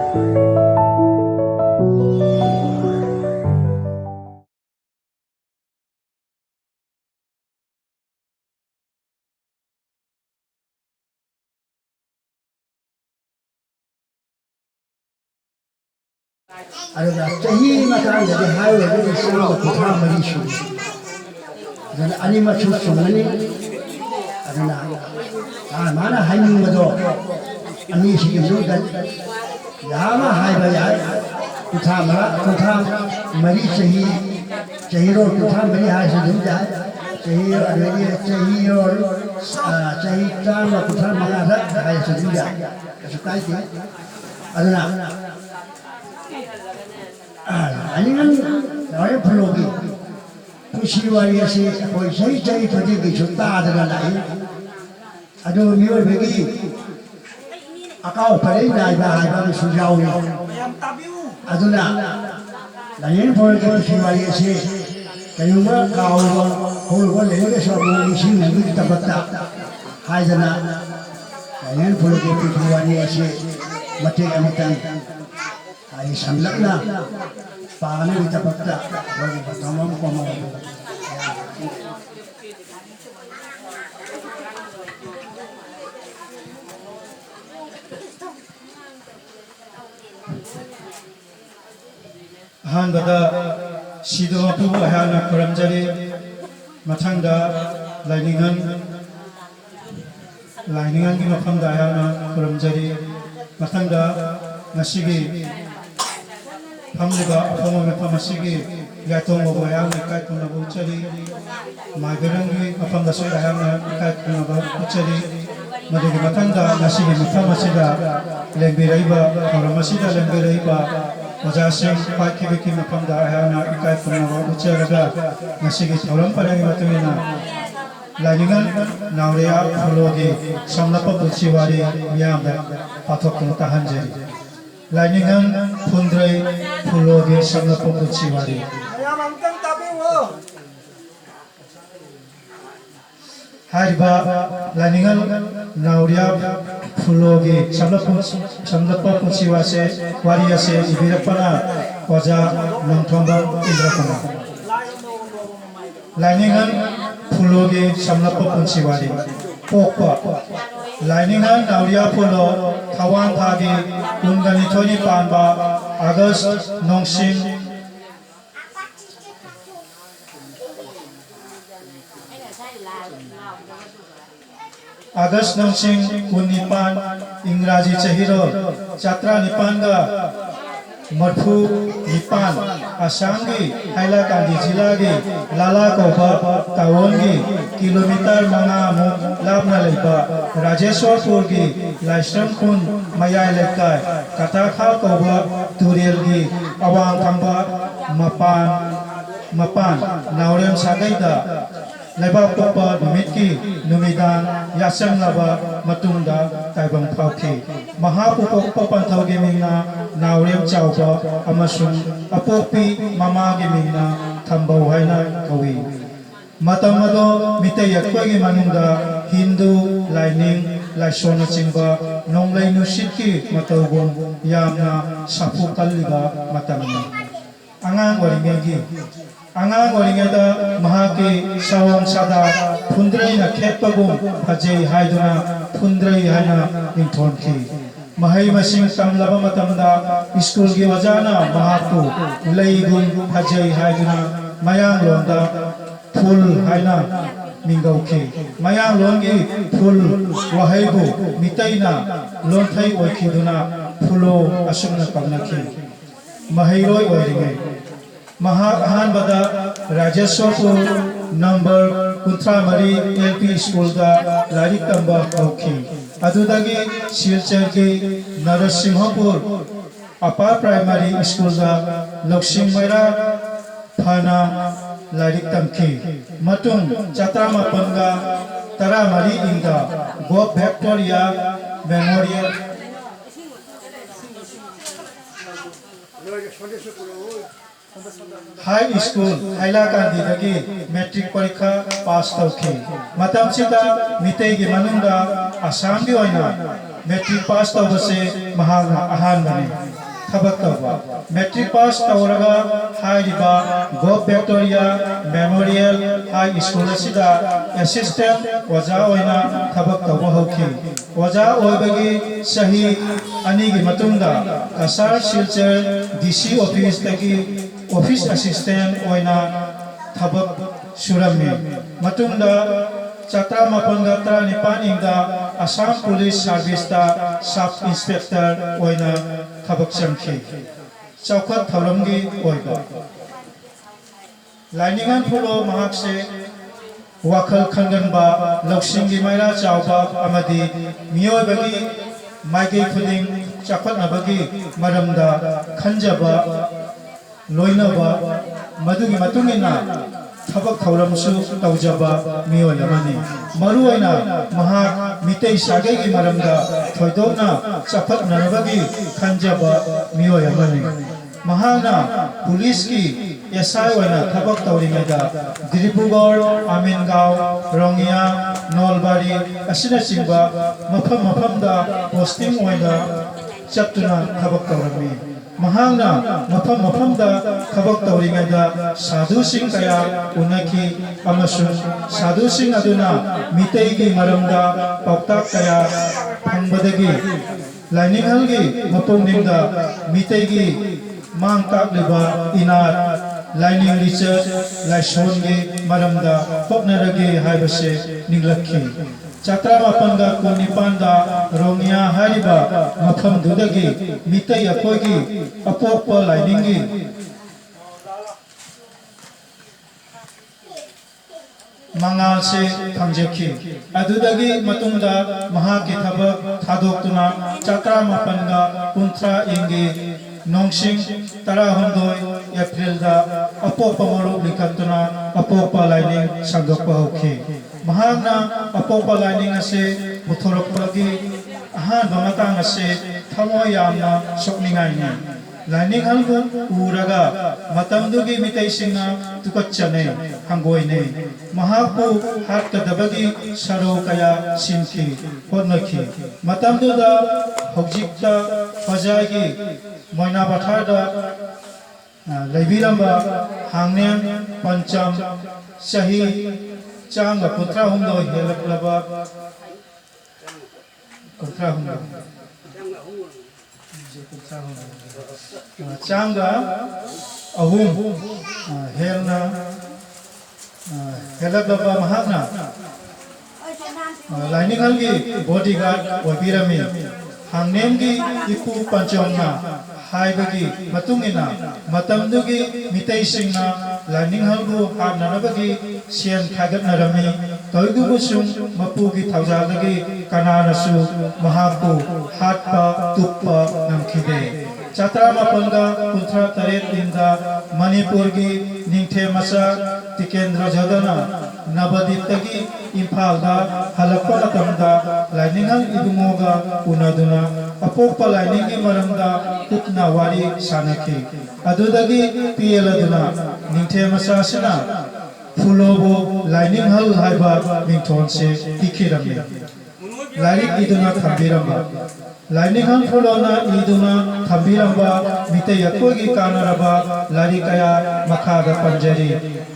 अरे चाहिए मकान जब हाय वो जो इसमें तो कुछ मरी शु जन अनी मचुर सुमनी अरे ना माना हाय नहीं मजो अनी शी जो गल यामा हाय बयार कुछ मरी चाहिए रो कुछ मरी हाय से जुड़ जाए चाहिए और चाहिए चार व कुछ मरा रख हाय से जुड़ जाए ऐसा काय थी अरे ना आनिगन नए फलोगी खुशी वाली ऐसे कोई सही थोड़ी की छुट्टा आदर लाई अदो मियों बेगी अकाउ परे जाए बाहर में सुझाव है अदो ना लाइन फल की खुशी वाली ऐसे कहीं वो काउ वो लेने सब लोग इसी में तबता हाय जना लाइन फल की खुशी वाली ऐसे मते अमितान आई संलग्ना पाने की तपत्ता बड़ी तमाम कमों हान बदा सिदो अपुबो हाना खुरमजरी मथंगा लाइनिंगन की मफम दा हाना खुरमजरी मथंगा नसिगी हमलिबा अफोमो में फमसिगी यातों वो बयान निकाय कुना बुचरी मागरंगी अफम दा सोय हाना निकाय कुना बुचरी मदुगी मथंगा नसिगी मफमसिदा लेंबिरैबा खरमसिदा लेंबिरैबा ओजासिंग पाखिबिकी मफम दा हाना निकाय कुना बुचरगा नसिगी थौरम परेंगी मतुना लाइनिंगन नावरिया फुलोगी समलपा बुचिवारी मियाम पाथोकुन ताहंजरी लाइनिंगन फुंद्रै फुलोगी समलपा बुचिवारी हारिबा लाइनिंगन नावरिया फुलोगी समलपा बुचिवासे वारियासे इबिरपना ओजा नंथंबा इंद्रपना लाइनिंगन फुलोगी समलपा बुचिवारी पोकपा लाइनिंगन नावरिया फुलो थावान थागी उनगनी थोनी पानबा अगस्त नोंसिंग उन्नीपान इंग्राजी चाहिरो चात्रा निपानगा मठू निपान आसामगी हाइलाकांदी जिलागी लाला कोबा टाउनगी किलोमीटर मंगा लाबना लेबा राजेश्वरपुरगी लाइस्रमकुन मयाय लेकाय कथाखा कोबा तुरेलगी अवांग थंबा मपान नावरेम सागैदा लेबा पोपा नुमितकी नुमिदान यासंगलाबा मतुंगा ताइबंग फाउखी महापुपक पपंथौगी मिंगना नावरेम चावबा अमसुंग अपोपी मामागी मिंगना थंबौ हाइना कवी मतमदो मितै अखोगी मनुंगा हिंदू लाइनिंग लाइसोन चिंबा नोंलै नुसितकी मतौगुम यामना साफु कल्लिबा मतमनी आंगांग वरिंगेदा महाकी सवंग सदा फुंद्रै न खेपगुम फजे हाइदुना फुंद्रै हाना निंथोनखी महै मसिंग तमलबा मतमदा स्कूल की वजाना महाकु लैगुम फजे हाइदुना मयांग लोंदा फुल हाइना मिंगौखी मयांग लोंगी फुल वहाइबु मितैना लोंथै ओखिदुना फुलो असुमना कमनखी महैरोय वरिंगे महान बदा राजेश्वरपुर नंबर 13 एलपी स्कूल का लारिक तंबा होखी अदुदगी सिलचर की नरसिंहपुर अपर प्राइमरी स्कूल का लक्ष्मीमैरा थाना लारिक तंखी मतुंग चतरामापनगा तरामरी इंगा गोप Victoria Memorial high School Hailakandi दगी मैट्रिक परीक्षा पास तौखी मतम सिदा मितेगी मनुंगा आसाम की ओइना मैट्रिक पास तौबसे महांगा अहान बने थबक तौबा मैट्रिक पास तौरगा हाइरिबा गोप विक्टोरिया मेमोरियल हाई स्कूल असिदा असिस्टेंट ओजा ओइना थबक तौबा होखि ओजा ओइबगी सही अनिगी मतुंगा कसार सिलचर डीसी ऑफिस तगी ऑफिस असिस्टेंट ओइना थबक सुरमी मतुंगा चत्रा मापनगा तरा निपान इंगा असम पुलिस सर्विस दा सब इंस्पेक्टर ओइना थबक चमखि चौखत थौरमगी ओइबा लाइनिंगन फुलो महाक से वाखल खंगनबा लौसिंगी मायरा चावबा अमदी मियोबगी माइगे खुदिंग चाखतनबगी मरमदा खंजबा लोइनबा मधुगी मतुंगिना थबक थौरमसु तौजबा मियोय अमनी मरुओइना महाक मितै सागेगी मरमदा थोइदोना चाखतनबगी खंजबा मियोय अमनी महाना पुलिस की एसआई ओइना थबक तौरिङदा दिब्रुगढ़ आमिनगांव रोंगिया नलबारी असिना चिंबा मफम मफमदा पोस्टिंग ओइना चप्तुना थबक तौरमी महांगना मफम मफमदा थबक तौरिङदा साधु सिंह कया उनकी अमसुं साधु सिंह अदुना मितैगी मरमदा पाउताक कया फंगबदगी लाइनिंगहलगी मपुंगनिंदा मितैगी मांग ताकलिबा इनार लाइनिंग रिसर्च लाइसोनगी मरमदा पोकनरगी हाइबसे निंगलखि चत्रा मापनगा कुनिपानदा रोंगिया हारिबा मफम दुदगी मितै अखोगी अपोप लाइनिंगी मंगाल से थमजेखि अदुदगी मतुंगा महाकी थबक थादोक्तुना चत्रा मापनगा कुंथ्रा इंगी नोंसिंग तरा हमदोय एप्रिल दा अपोप मरुप लिखतुना अपोप लाइनिंग संगोप होखि महाना अपोप लाइनिंग असे बुथोरपगी अहान बमतांग असे थमो यामना सोकनिंगाइनि लाइनिंग हलगु उरगा मतमदुगी मितैसिंगा तुकच्चने हंगोइने महापु हातदबगी सरो कया सिंखि होनखि मतमदुदा हौजिकता फजागी मोइना बाथारदा लैबिरंबा हांगनें पंचम सही चांग कुत्रा हुंदो हेलकलबा कुत्रा हुंदो चांगा अहुम हेलना हेलकलबा महागना लाइनिंग हलगी बॉडीगार्ड ओबिरमी हांगनेंगी इपु पंचमना हाइबगी मतुंगिना मतमदुगी मितैसिंगना लाइनिंग हलगु हाननबगी सेन खागतनरमी तोइगुबुसुं मपुगी थौजालगी कनानसु महापु हाटपा तुप्पा नमखिदे चत्रा मापनगा कुंथ्रा तरेत दिनदा मणिपुरगी निंगथे मसा तिकेंद्र जदना नवदीपतगी इम्फालदा हलक्पा मतमदा लाइनिंग हल इबुमोगा उनादुना अपोप लाइनिंग मरमदा कुतना वारी सानखि अदुदगी पीएलदुना निंगथे मसासिना फुलोबो लाइनिंग हल हाइबा मिंथोन से तिखिरमे लाइनिंग इदुना थंबिरंबा लाइनिंग हल फुलोना इदुना थंबिरंबा मिते यकोगी कानरबा लारी कया मखादा पंजरी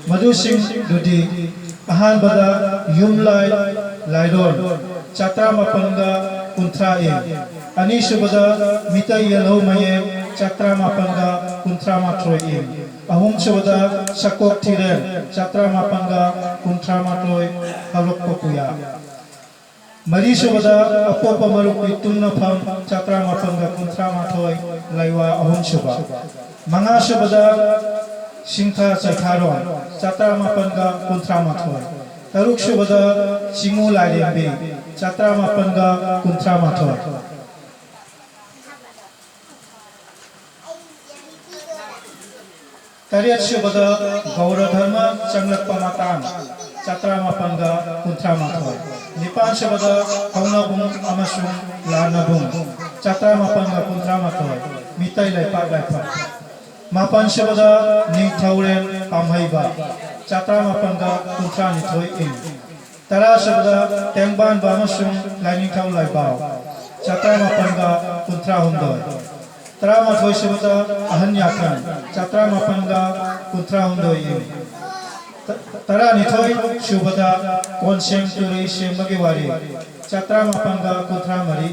मधुसिंह दुदी अहान बदा युमलाई लाइडोन चत्रा मापनगा कुंथ्रा अनीशुबदा मिते यलो मये चत्रा मापनगा कुंथ्रा माथ्रोय अहुम शुबदा शकोक थिरे चत्रा मापनगा कुंथ्रा माथ्रोय हलुकपुया मरी शुबदा अपोप मरुक तुंगना फम चत्रा मापनगा कुंथ्रा माथ्रोय लाइवा अहुम शुबा मंगा शुबदा सिंथा चैखारोन चत्रा मापनगा कुंथ्रा माथ्रोय तरुक शुबदा सिंगु लाइरेंबे चत्रा मापनगा कुंथ्रा माथ्रोय तरियत शुबदा गौरधर्म चंगलप्पा मातान चत्रा मापनगा कुंथ्रा माथ्रोय निपान शुबदा कौनाबुंग अमसुंग लानबुंग चत्रा मापनगा कुंथ्रा माथ्रोय मितै लाइपाक लाइपाक मापन शुबदा निंगथौरेन पामहैबा चत्रा मापनगा कुंथ्रा निथोय इन तरा शुबदा तेंगबान बामसुंग लाइनिंगथौ लाइबाव चत्रा मापनगा कुंथ्रा हुंदोय Taramathoi subada ahan yakan chatra mapanga kuntra hundoi Taranithoi subada konseng turi sembagi wari chatra mapanga kuntra mari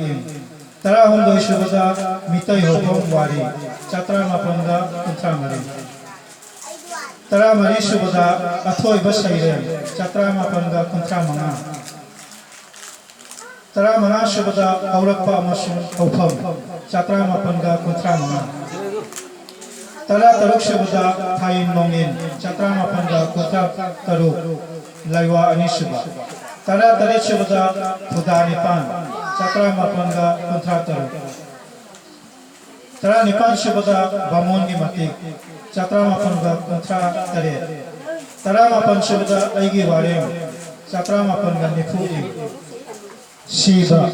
Tara hundoi subada mitai hopom wari chatra mapanga kuntra mari Tara mari subada athoi basaire chatra mapanga kuntra manga Tara manga subada aurakpa amasung aufam chatra mapanga kuntra manga Tara taruk subada thain nongin chatra mapanga kuntra taruk laiwa ani suba Tara taret subada thudani pan chatra mapanga kuntra taruk Tara nipan subada bamon gi mati chatra mapanga kuntra taret Tara mapan subada aigi warem chatra mapanga nifuji Shiva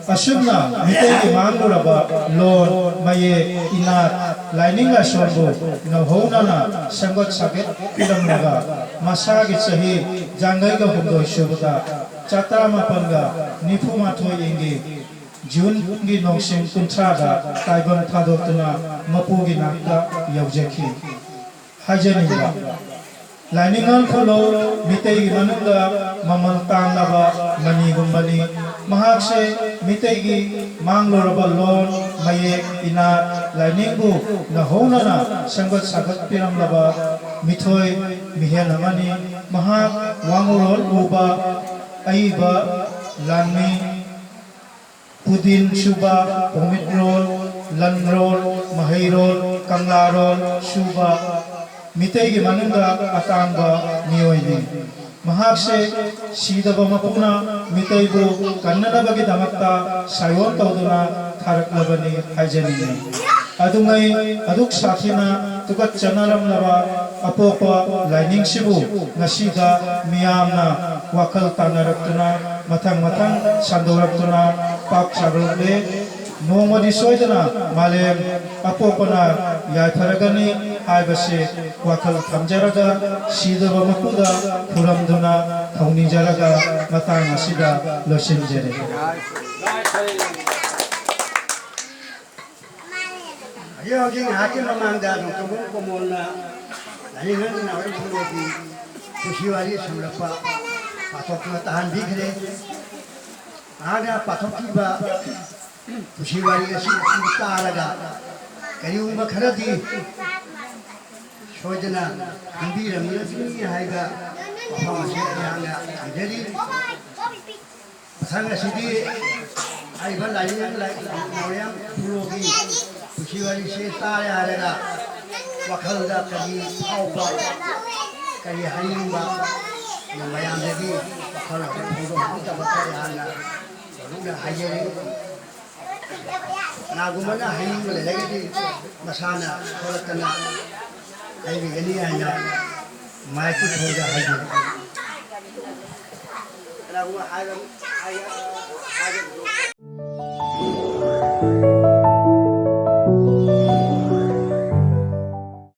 Asumna Mitegi Manguraba Lord Maye Inat Laininga Sombo Nahonana Sangot Sakit Pilamnaga Masagi Sahi Jangaiga Hundo Shubata Chatra Mapanga Nipumatu Ingi Jungi Nongsing Kuntrada Taiban Padotana Mapugi Nakta Yaujaki Hajaninga Lainingan Kulo Mitegi Manunda Mamal Tangnaba Mani Gumbani Mahakse Mitegi Mangloraba Lon Mayek Ina Lainingbu Nahonana Sangat Sagat Piramlaba Mithoi Mihenamani Mahak Wangurol Uba Aiba Lanmi Pudin Shuba Omitrol Lanrol Mahairol Kanglarol Shuba Mitegi Manunda Atanga Nioini Mahakse Sidaba Mapuna Mitaibu Kannadabagi Damakta Sayon Tauduna Tharak Labani Hajani Adungai Aduk Sathina Tukat Chanaram Lava Apopa Lining Shibu Nashida Miyamna Wakal Tanaraktuna Matang Matang Sandoraktuna Pak Sabrode Nomadi Soidana Malem Apopana Yatharagani Aibase Wakal Tamjaraga Sidaba Mapuda Puramduna Tauni Jaraga Matanga Sida Losin Jere Ayoging hakim mamangda Tumung Komona Laingan Nawar Pulogi Kushiwari Samrapa Patokna Tahan Bigre Aga Patokiba Kushiwari Taraga Kayumba Karadi Shodana Ambira Military Haiga Yanga Angeli Sanga City Ivan Lion like Mariam Pulogi Kushiwari Taraga Wakalda Kadi Paupa Kadi Hayimba Mayam Devi Wakala Pulo Bakayana Luga Hayeri Nagumana Hayim Legati Masana Koratana Ivy Geniana Mikey Toga Hayim